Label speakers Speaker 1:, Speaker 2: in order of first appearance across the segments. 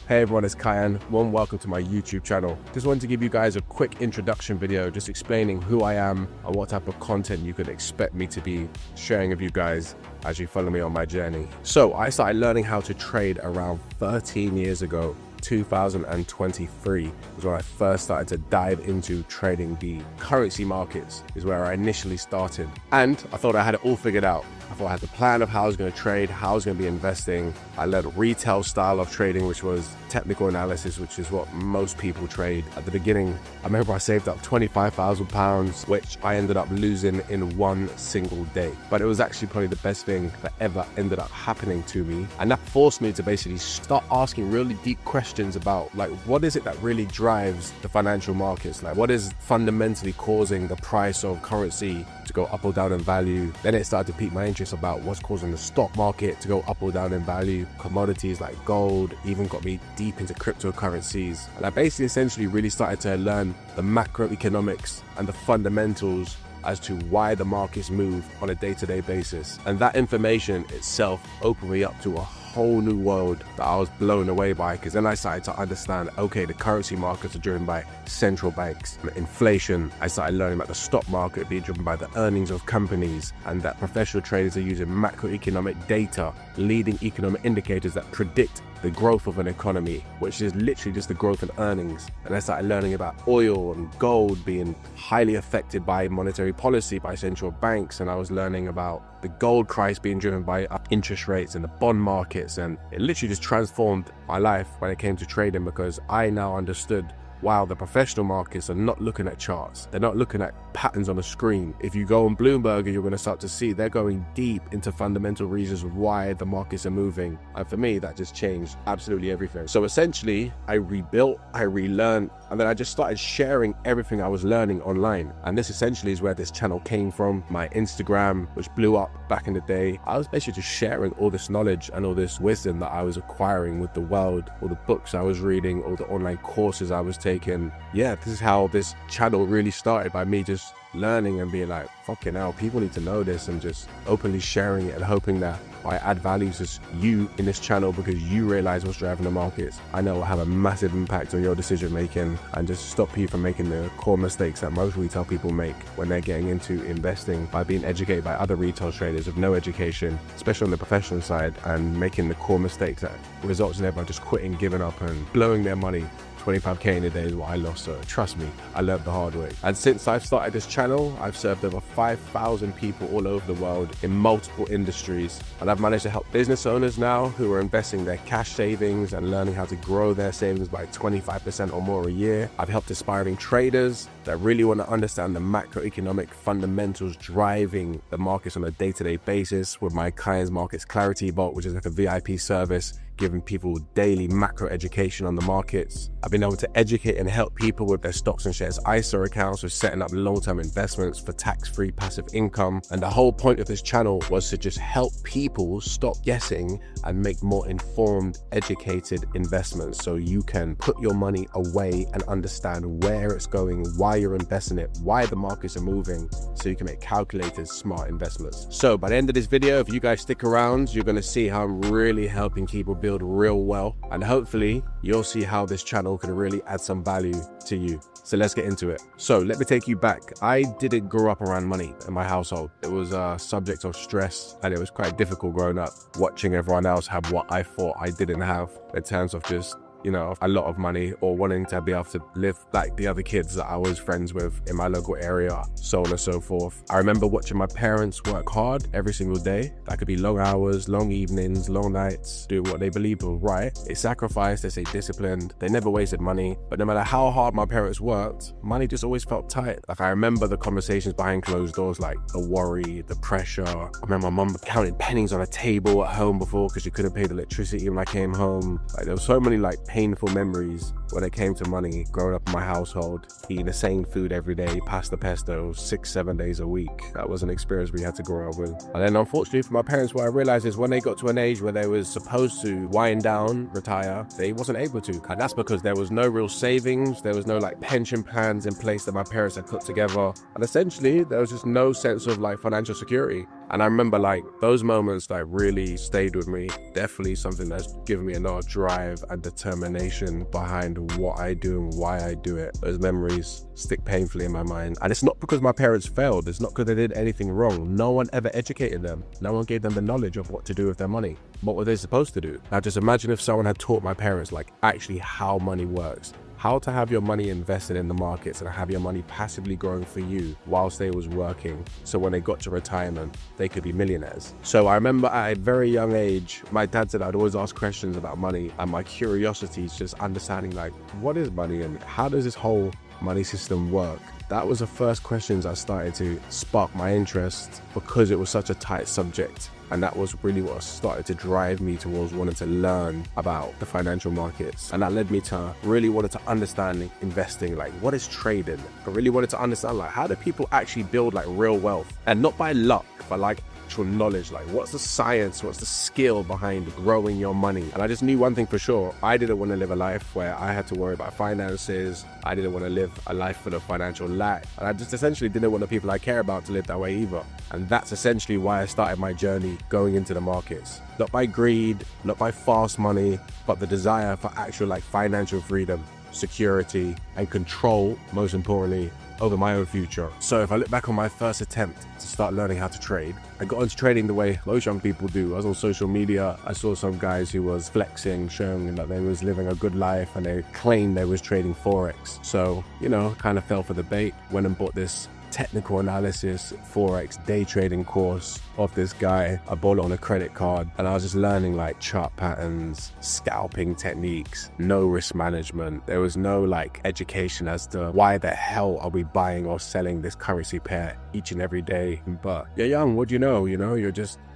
Speaker 1: Hey everyone, it's Kayan. Warm welcome to my YouTube channel. Just wanted to give you guys a quick introduction video, just explaining who I am and what type of content you could expect me to be sharing with you guys as you follow me on my journey. So I started learning how to trade around 13 years ago. 2023 was when I first started to dive into trading. The currency markets is where I initially started, and I thought I had it all figured out. I thought I had the plan of how I was going to trade, how I was going to be investing. I led a retail style of trading, which was technical analysis, which is what most people trade. At the beginning, I remember I saved up £25,000, which I ended up losing in one single day. But it was actually probably the best thing that ever ended up happening to me. And that forced me to basically start asking really deep questions about, like, what is it that really drives the financial markets? Like, what is fundamentally causing the price of currency to go up or down in value? Then it started to pique my interest about what's causing the stock market to go up or down in value. Commodities like gold even got me deep into cryptocurrencies. And I basically essentially really started to learn the macroeconomics and the fundamentals as to why the markets move on a day-to-day basis. And that information itself opened me up to a whole new world that I was blown away by, because then I started to understand, okay, the currency markets are driven by central banks, inflation. I started learning about the stock market being driven by the earnings of companies, and that professional traders are using macroeconomic data, leading economic indicators that predict the growth of an economy, which is literally just the growth in earnings. And I started learning about oil and gold being highly affected by monetary policy by central banks. And I was learning about the gold price being driven by interest rates and the bond markets. And it literally just transformed my life when it came to trading, because I now understood, wow, the professional markets are not looking at charts. They're not looking at patterns on a screen. If you go on Bloomberg, you're going to start to see they're going deep into fundamental reasons of why the markets are moving. And for me, that just changed absolutely everything. So essentially, I rebuilt, I relearned, and then I just started sharing everything I was learning online. And this essentially is where this channel came from. My Instagram, which blew up back in the day, I was basically just sharing all this knowledge and all this wisdom that I was acquiring with the world, all the books I was reading, all the online courses I was taking. Yeah, this is how this channel really started, by me just learning and being like, fucking hell, people need to know this, and just openly sharing it and hoping that I add value to you in this channel, because you realize what's driving the markets. I know will have a massive impact on your decision making and just stop you from making the core mistakes that most retail people make when they're getting into investing, by being educated by other retail traders with no education, especially on the professional side, and making the core mistakes that results in everyone just quitting, giving up and blowing their money. 25k in a day is what I lost, so trust me, I learned the hard way. And since I've started this channel, I've served over 5,000 people all over the world in multiple industries, and I've managed to help business owners now who are investing their cash savings and learning how to grow their savings by 25% or more a year. I've helped aspiring traders that really want to understand the macroeconomic fundamentals driving the markets on a day-to-day basis with my Kayan's Markets Clarity Vault, which is like a VIP service giving people daily macro education on the markets. I've been able to educate and help people with their stocks and shares ISA accounts, with setting up long-term investments for tax-free passive income. And the whole point of this channel was to just help people stop guessing and make more informed, educated investments, so you can put your money away and understand where it's going, why you're investing it, why the markets are moving, so you can make calculated, smart investments. So by the end of this video, if you guys stick around, you're going to see how I'm really helping people build real wealth, and hopefully you'll see how this channel can really add some value to you. So let's get into it. So let me take you back. I didn't grow up around money in my household. It was a subject of stress, and it was quite difficult growing up, watching everyone else have what I thought I didn't have, in terms of just, you know, a lot of money, or wanting to be able to live like the other kids that I was friends with in my local area, so on and so forth. I remember watching my parents work hard every single day. That could be long hours, long evenings, long nights, doing what they believed was right. They sacrificed, they stayed disciplined, they never wasted money. But no matter how hard my parents worked, money just always felt tight. Like, I remember the conversations behind closed doors, like the worry, the pressure. I remember my mum counting pennies on a table at home before because she couldn't pay the electricity when I came home. Like, there were so many like painful memories when it came to money growing up in my household, eating the same food every day, pasta pesto, 6-7 days a week. That was an experience we had to grow up with. And then unfortunately for my parents, what I realized is when they got to an age where they was supposed to wind down, retire, they wasn't able to. And that's because there was no real savings, there was no like pension plans in place that my parents had put together. And essentially there was just no sense of like financial security. And I remember like those moments that really stayed with me. Definitely something that's given me a lot of drive and determination behind what I do and why I do it. Those memories stick painfully in my mind. And it's not because my parents failed. It's not because they did anything wrong. No one ever educated them. No one gave them the knowledge of what to do with their money. What were they supposed to do? Now just imagine if someone had taught my parents like actually how money works. How to have your money invested in the markets and have your money passively growing for you whilst they was working. So when they got to retirement, they could be millionaires. So I remember at a very young age, my dad said I'd always ask questions about money, and my curiosity is just understanding like, what is money and how does this whole money system work? That was the first questions I started to spark my interest because it was such a tight subject. And that was really what started to drive me towards wanting to learn about the financial markets. And that led me to really wanted to understand investing, like what is trading? I really wanted to understand like how do people actually build like real wealth, and not by luck, but like actual knowledge, like what's the science, what's the skill behind growing your money. And I just knew one thing for sure, I didn't want to live a life where I had to worry about finances. I didn't want to live a life full of financial lack, and I just essentially didn't want the people I care about to live that way either. And that's essentially why I started my journey going into the markets. Not by greed, not by fast money, but the desire for actual like financial freedom, security, and control, most importantly, over my own future. So if I look back on my first attempt to start learning how to trade, I got into trading the way most young people do. I was on social media. I saw some guys who was flexing, showing that they was living a good life, and they claimed they was trading Forex. So, you know, kind of fell for the bait, went and bought this technical analysis Forex day trading course of this guy. I bought it on a credit card, and I was just learning like chart patterns, scalping techniques, no risk management. There was no like education as to why the hell are we buying or selling this currency pair each and every day. But you're young, what do you know? You're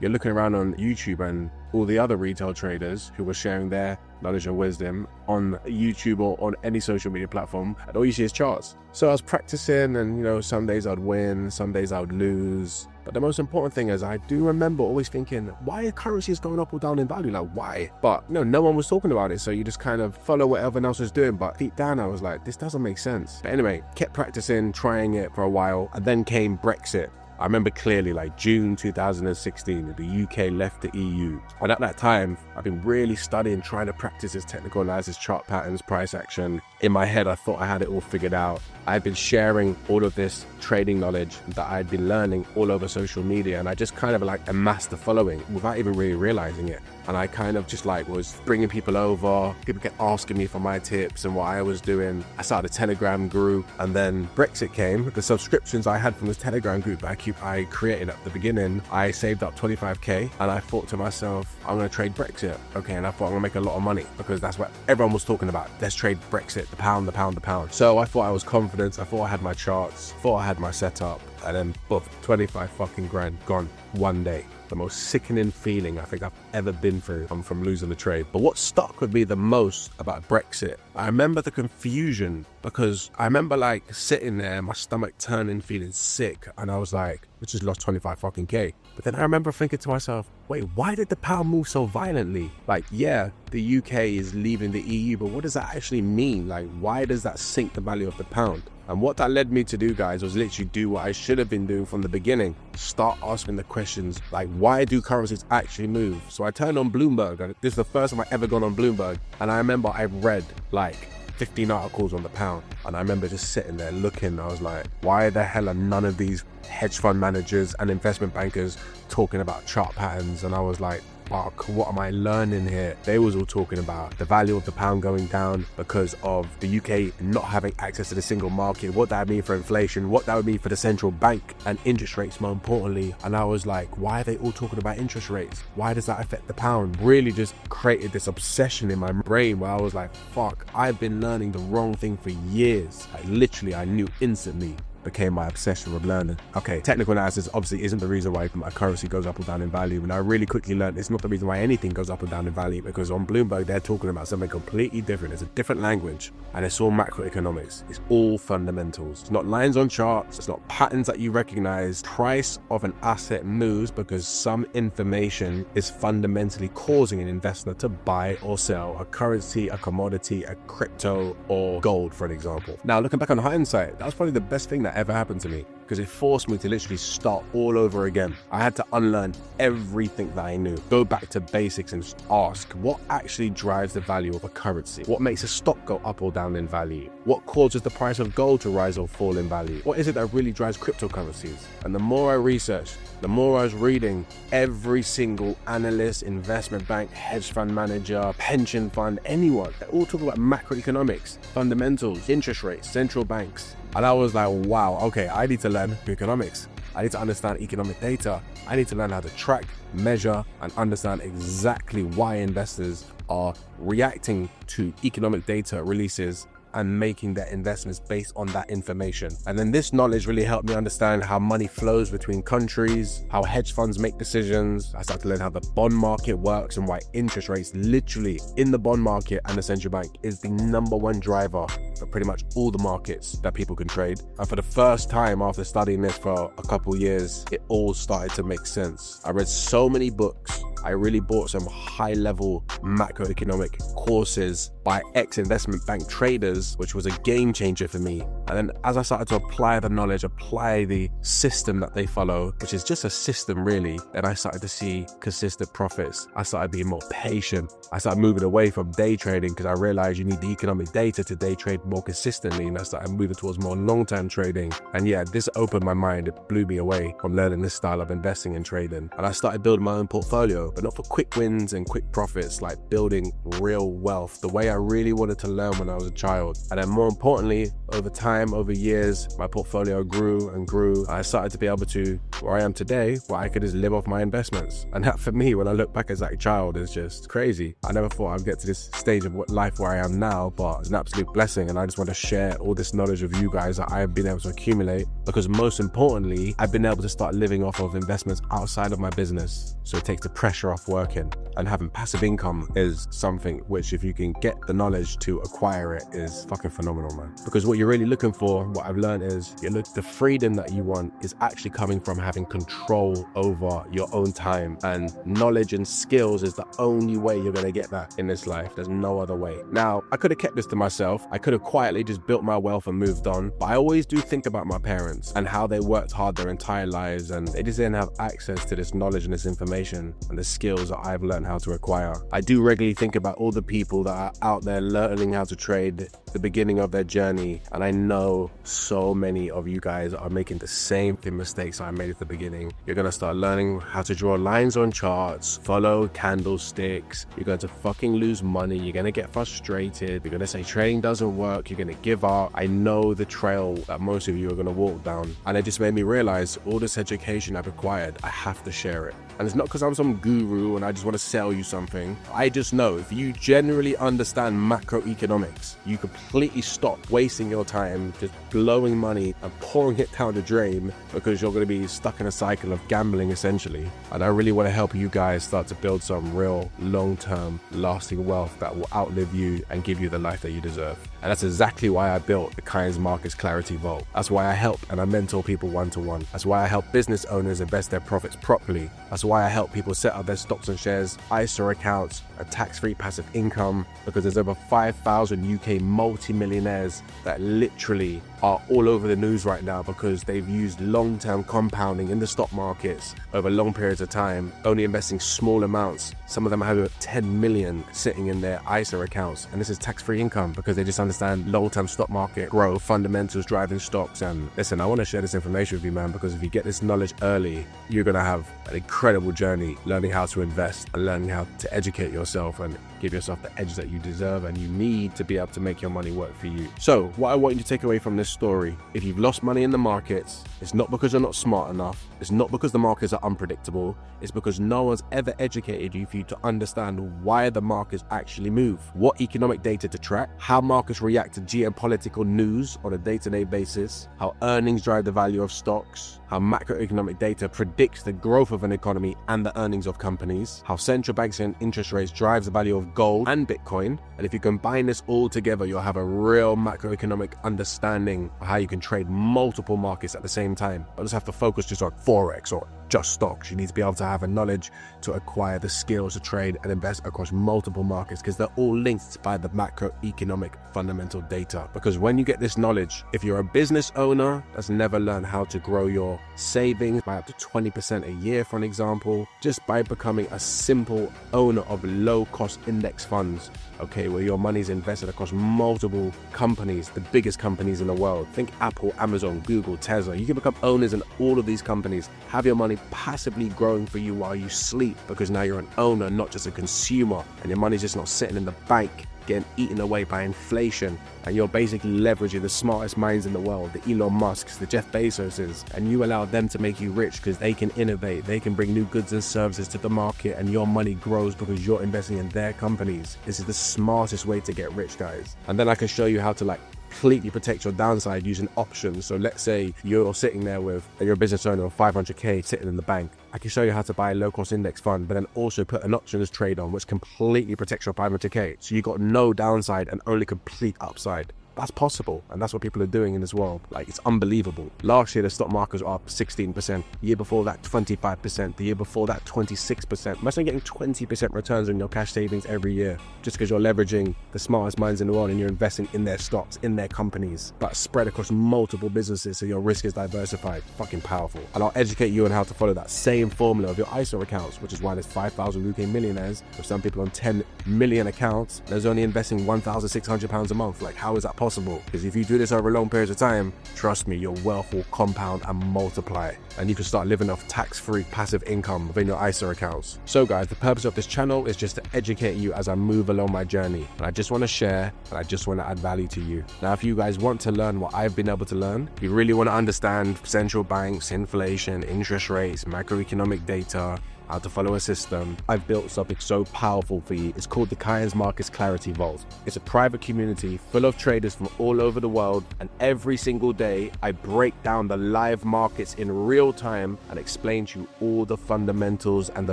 Speaker 1: looking around on YouTube and all the other retail traders who were sharing their knowledge and wisdom on YouTube or on any social media platform, and all you see is charts. So I was practicing, and you know, some days I'd win, some days I would lose. But the most important thing is I do remember always thinking, why are currencies going up or down in value? Like, why? But you know, no one was talking about it, so you just kind of follow what everyone else was doing. But deep down I was like, this doesn't make sense. But anyway, kept practicing, trying it for a while, and then came Brexit. I remember clearly like June 2016, the UK left the EU. And at that time, I've been really studying, trying to practice this technical analysis, chart patterns, price action. In my head, I thought I had it all figured out. I've been sharing all of this trading knowledge that I'd been learning all over social media, and I just kind of like amassed a following without even really realizing it. And I kind of just like was bringing people over, people kept asking me for my tips and what I was doing. I started a Telegram group, and then Brexit came. The subscriptions I had from this Telegram group that I created at the beginning, I saved up 25k, and I thought to myself, I'm going to trade Brexit. Okay, and I thought I'm going to make a lot of money because that's what everyone was talking about. Let's trade Brexit, the pound, the pound, the pound. So I thought I was confident. I thought I had my charts, thought I had my setup, and then boom, 25 fucking grand gone one day. The most sickening feeling I think I've ever been through from losing the trade. But what stuck with me the most about Brexit, I remember the confusion, because I remember like sitting there, my stomach turning, feeling sick, and I was like, we just lost 25 fucking K. But then I remember thinking to myself, wait, why did the pound move so violently? Like, yeah, the UK is leaving the EU, but what does that actually mean? Like, why does that sink the value of the pound? And what that led me to do, guys, was literally do what I should have been doing from the beginning. Start asking the questions like, why do currencies actually move? So I turned on Bloomberg, and this is the first time I ever gone on Bloomberg. And I remember I read like 15 articles on the pound. And I remember just sitting there looking, I was like, why the hell are none of these hedge fund managers and investment bankers talking about chart patterns? And I was like, fuck, what am I learning here? They was all talking about the value of the pound going down because of the UK not having access to the single market, what that would mean for inflation, what that would mean for the central bank, and interest rates more importantly. And I was like, why are they all talking about interest rates? Why does that affect the pound? Really just created this obsession in my brain where I was like, fuck, I've been learning the wrong thing for years. Like literally, I knew instantly. Became my obsession with learning. Okay, technical analysis obviously isn't the reason why my currency goes up or down in value, and I really quickly learned it's not the reason why anything goes up or down in value, because on Bloomberg they're talking about something completely different. It's a different language, and it's all macroeconomics. It's all fundamentals. It's not lines on charts, it's not patterns that you recognize. Price of an asset moves because some information is fundamentally causing an investor to buy or sell a currency, a commodity, a crypto, or gold, for an example. Now looking back on hindsight, that was probably the best thing that ever happened to me, because it forced me to literally start all over again. I had to unlearn everything that I knew, go back to basics and just ask what actually drives the value of a currency? What makes a stock go up or down in value? What causes the price of gold to rise or fall in value? What is it that really drives cryptocurrencies? And the more I researched, the more I was reading, every single analyst, investment bank, hedge fund manager, pension fund, anyone, they all talk about macroeconomics, fundamentals, interest rates, central banks. And I was like, wow, okay, I need to learn economics. I need to understand economic data. I need to learn how to track, measure, and understand exactly why investors are reacting to economic data releases and making their investments based on that information. And then this knowledge really helped me understand how money flows between countries, how hedge funds make decisions. I started to learn how the bond market works and why interest rates literally in the bond market and the central bank is the #1 driver for pretty much all the markets that people can trade. And for the first time after studying this for a couple years, it all started to make sense. I read so many books. I really bought some high-level macroeconomic courses by ex-investment bank traders, which was a game changer for me. And then as I started to apply the knowledge, apply the system that they follow, which is just a system really, then I started to see consistent profits. I started being more patient. I started moving away from day trading because I realized you need the economic data to day trade more consistently. And I started moving towards more long-term trading. And yeah, this opened my mind. It blew me away from learning this style of investing and trading. And I started building my own portfolio, but not for quick wins and quick profits, like building real wealth, the way I really wanted to learn when I was a child. And then more importantly, over time, over years, my portfolio grew and grew. I started to be able to, where I am today, where I could just live off my investments. And that for me, when I look back as that child, is just crazy. I never thought I'd get to this stage of life where I am now, but it's an absolute blessing. And I just want to share all this knowledge with you guys that I have been able to accumulate, because most importantly, I've been able to start living off of investments outside of my business. So it takes the pressure off working, and having passive income is something which, if you can get the knowledge to acquire it, is fucking phenomenal, man. Because what you're really looking for, what I've learned is, the freedom that you want is actually coming from having control over your own time, and knowledge and skills is the only way you're going to get that in this life. There's no other way. Now, I could have kept this to myself. I could have quietly just built my wealth and moved on, but I always do think about my parents and how they worked hard their entire lives, and they just didn't have access to this knowledge and this information and the skills that I've learned how to acquire. I do regularly think about all the people that are out there learning how to trade, the beginning of their journey, and I know so many of you guys are making the same mistakes I made at the beginning. You're going to start learning how to draw lines on charts, follow candlesticks. You're going to fucking lose money. You're going to get frustrated. You're going to say trading doesn't work. You're going to give up. I know the trail that most of you are going to walk down, and it just made me realize all this education I've acquired, I have to share it. And it's not because I'm some guru and I just want to sell you something. I just know if you generally understand macroeconomics, you completely stop wasting your time just blowing money and pouring it down the drain, because you're going to be stuck in a cycle of gambling essentially. And I really want to help you guys start to build some real long-term lasting wealth that will outlive you and give you the life that you deserve. And that's exactly why I built the Kayan's Markets Clarity Vault. That's why I help and I mentor people one-to-one. That's why I help business owners invest their profits properly. That's why I help people set up their stocks and shares, ISA accounts, a tax-free passive income, because there's over 5,000 UK multi-millionaires that literally are all over the news right now because they've used long-term compounding in the stock markets over long periods of time, only investing small amounts. Some of them have over 10 million sitting in their ISA accounts, and this is tax-free income because they just understand long-term stock market growth, fundamentals driving stocks. And listen, I want to share this information with you, man, because if you get this knowledge early, you're going to have an incredible journey learning how to invest and learning how to educate yourself and give yourself the edge that you deserve and you need to be able to make your money work for you. So what I want you to take away from this story, if you've lost money in the markets, it's not because you're not smart enough. It's not because the markets are unpredictable. It's because no one's ever educated you for you to understand why the markets actually move, what economic data to track, how markets react to geopolitical news on a day-to-day basis, how earnings drive the value of stocks, how macroeconomic data predicts the growth of an economy and the earnings of companies, how central banks and interest rates drives the value of gold and Bitcoin. And if you combine this all together, you'll have a real macroeconomic understanding of how you can trade multiple markets at the same time. I just have to focus just on Forex or just stocks. You need to be able to have a knowledge to acquire the skills to trade and invest across multiple markets, because they're all linked by the macroeconomic fundamental data. Because when you get this knowledge, if you're a business owner that's never learned how to grow your savings by up to 20% a year, for an example, just by becoming a simple owner of low-cost index funds, okay, where your money is invested across multiple companies, the biggest companies in the world. Think Apple, Amazon, Google, Tesla. You can become owners in all of these companies, have your money passively growing for you while you sleep, because now you're an owner, not just a consumer, and your money's just not sitting in the bank getting eaten away by inflation, and you're basically leveraging the smartest minds in the world, the Elon Musks, the Jeff Bezoses, and you allow them to make you rich because they can innovate, they can bring new goods and services to the market, and your money grows because you're investing in their companies. This is the smartest way to get rich, guys. And then I can show you how to completely protect your downside using options. So let's say you're sitting there with, you're a business owner of 500k sitting in the bank. I can show you how to buy a low-cost index fund, but then also put an options trade on, which completely protects your 500k. So you got no downside and only complete upside. That's possible, and that's what people are doing in this world. It's unbelievable. Last year, the stock markets were up 16%. The year before that, 25%. The year before that, 26%. Imagine getting 20% returns on your cash savings every year, just because you're leveraging the smartest minds in the world and you're investing in their stocks, in their companies, but spread across multiple businesses, so your risk is diversified. Fucking powerful. And I'll educate you on how to follow that same formula of your ISA accounts, which is why there's 5,000 UK millionaires, with some people on 10 million accounts. There's only investing £1,600 a month. How is that possible? Because if you do this over long periods of time, trust me, your wealth will compound and multiply, and you can start living off tax-free passive income within your ISA accounts. So guys, the purpose of this channel is just to educate you as I move along my journey, and I just want to share, and I just want to add value to you. Now, if you guys want to learn what I've been able to learn, if you really want to understand central banks, inflation, interest rates, macroeconomic data, how to follow a system, I've built something so powerful for you. It's called the Kayan's Markets Clarity Vault. It's a private community full of traders from all over the world, and every single day I break down the live markets in real time and explain to you all the fundamentals and the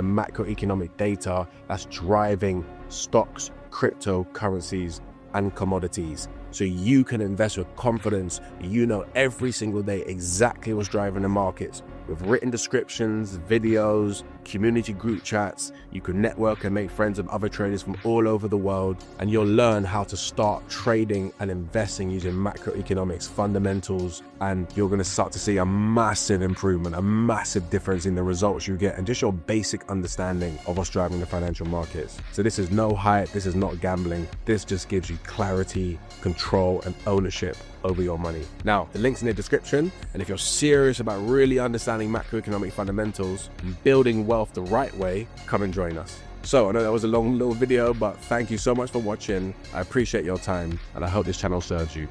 Speaker 1: macroeconomic data that's driving stocks, cryptocurrencies, and commodities, so you can invest with confidence. You know every single day exactly what's driving the markets, with written descriptions, videos, community group chats. You can network and make friends with other traders from all over the world, and you'll learn how to start trading and investing using macroeconomics fundamentals, and you're going to start to see a massive improvement, a massive difference in the results you get, and just your basic understanding of what's driving the financial markets. So this is no hype, this is not gambling, this just gives you clarity, control, and ownership over your money. Now, the link's in the description, and if you're serious about really understanding macroeconomic fundamentals and building wealth the right way, come and join us. So I know that was a long little video, but thank you so much for watching. I appreciate your time, and I hope this channel serves you.